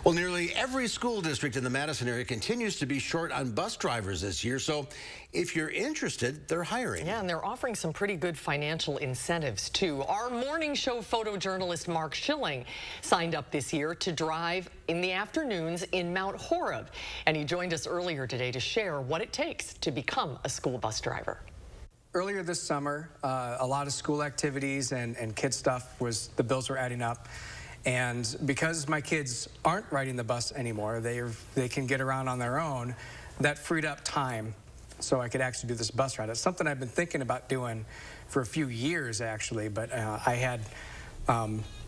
Well, nearly every school district in the Madison area continues to be short on bus drivers this year. So if you're interested, they're hiring. Yeah, and they're offering some pretty good financial incentives, too. Our morning show photojournalist Mark Schilling signed up this year to drive in the afternoons in Mount Horeb. And he joined us earlier today to share what it takes to become a school bus driver. Earlier this summer, a lot of school activities and kid stuff the bills were adding up. And because my kids aren't riding the bus anymore, they can get around on their own, that freed up time so I could actually do this bus ride. It's something I've been thinking about doing for a few years, actually, but I had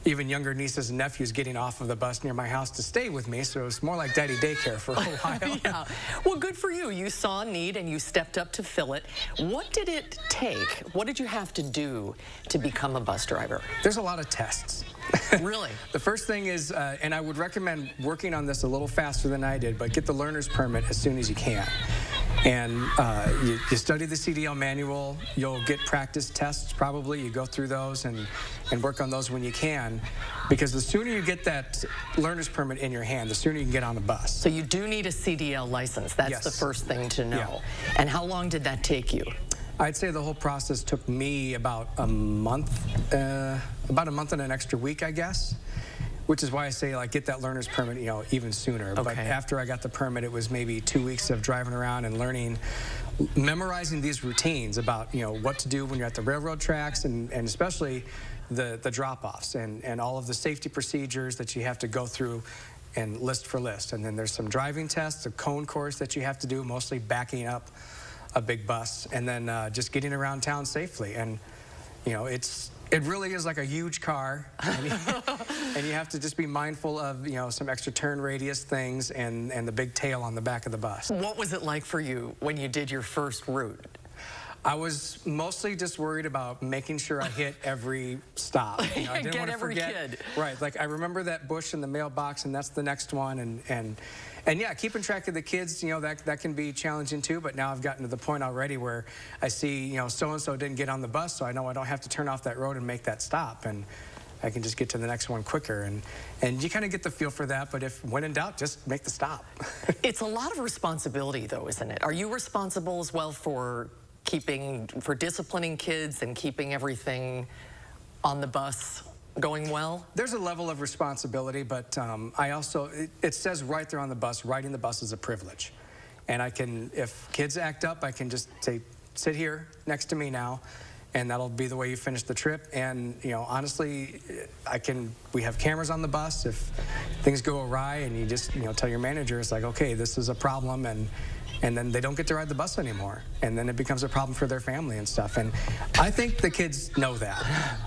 even younger nieces and nephews getting off of the bus near my house to stay with me, so it was more like daddy daycare for a while. Yeah. Well, good for you. You saw a need and you stepped up to fill it. What did it take? What did you have to do to become a bus driver? There's a lot of tests. Really? The first thing is, and I would recommend working on this a little faster than I did, but get the learner's permit as soon as you can. And you study the CDL manual, you'll get practice tests probably, you go through those and work on those when you can, because the sooner you get that learner's permit in your hand, the sooner you can get on the bus. So you do need a CDL license, that's Yes. the first thing to know. Yeah. And how long did that take you? I'd say the whole process took me about a month and an extra week, I guess. Which is why I say, like, get that learner's permit, even sooner. Okay. But after I got the permit, it was maybe 2 weeks of driving around and learning, memorizing these routines about, what to do when you're at the railroad tracks and especially the drop-offs and all of the safety procedures that you have to go through and list for list. And then there's some driving tests, a cone course that you have to do, mostly backing up a big bus, and then just getting around town safely. And, it really is like a huge car, and you have to just be mindful of, some extra turn radius things and the big tail on the back of the bus. What was it like for you when you did your first route? I was mostly just worried about making sure I hit every stop. I didn't want to forget. Kid. Right, like I remember that bush in the mailbox, and that's the next one, and yeah, keeping track of the kids, that can be challenging too. But now I've gotten to the point already where I see, so and so didn't get on the bus, so I know I don't have to turn off that road and make that stop, and I can just get to the next one quicker. And you kind of get the feel for that. But when in doubt, just make the stop. It's a lot of responsibility, though, isn't it? Are you responsible as well for disciplining kids and keeping everything on the bus going well? There's a level of responsibility, but I also, it says right there on the bus, riding the bus is a privilege. And if kids act up, I can just say, sit here next to me now, and that'll be the way you finish the trip. And, honestly, we have cameras on the bus. If things go awry and you just, tell your manager, it's like, okay, this is a problem, and then they don't get to ride the bus anymore. And then it becomes a problem for their family and stuff. And I think the kids know that.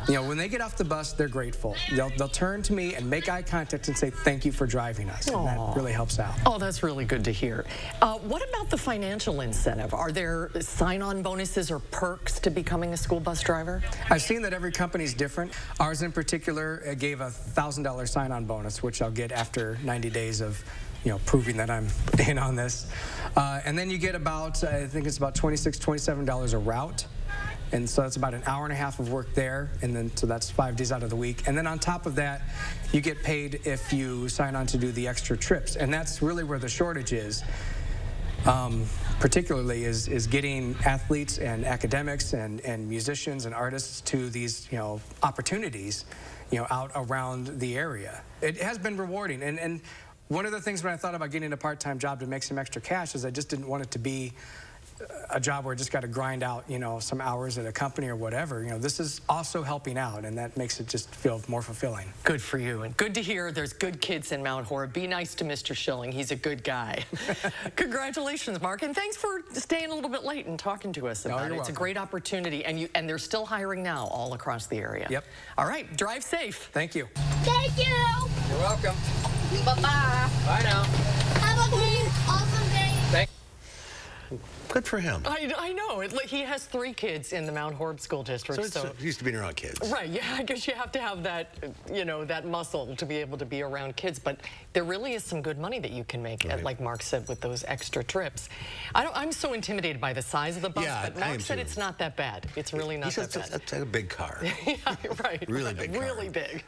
When they get off the bus, they're grateful. They'll turn to me and make eye contact and say, thank you for driving us. And that really helps out. Oh, that's really good to hear. What about the financial incentive? Are there sign-on bonuses or perks to becoming a school bus driver? I've seen that every company's different. Ours in particular gave a $1,000 sign-on bonus, which I'll get after 90 days of proving that I'm in on this. And then you get about, I think it's about $26, $27 a route. And so that's about an hour and a half of work there. And then, so that's 5 days out of the week. And then on top of that, you get paid if you sign on to do the extra trips. And that's really where the shortage is. Particularly is getting athletes and academics and musicians and artists to these, opportunities, out around the area. It has been rewarding. And one of the things when I thought about getting a part-time job to make some extra cash is I just didn't want it to be a job where I just got to grind out, some hours at a company or whatever. This is also helping out, and that makes it just feel more fulfilling. Good for you, and good to hear there's good kids in Mount Horeb. Be nice to Mr. Schilling. He's a good guy. Congratulations, Mark, and thanks for staying a little bit late and talking to us about it. It's a great opportunity, and they're still hiring now all across the area. Yep. All right, drive safe. Thank you. Thank you. You're welcome. Bye-bye. Bye now. Have a great, awesome day. Thanks. Good for him. I know. He has 3 kids in the Mount Horeb School District. So it's used to being around kids. Right, yeah, I guess you have to have that, that muscle to be able to be around kids. But there really is some good money that you can make, like Mark said, with those extra trips. I'm so intimidated by the size of the bus, but Mark said it's not that bad. It's really not that bad. That's a big car. Yeah, right. Really big car. Really big.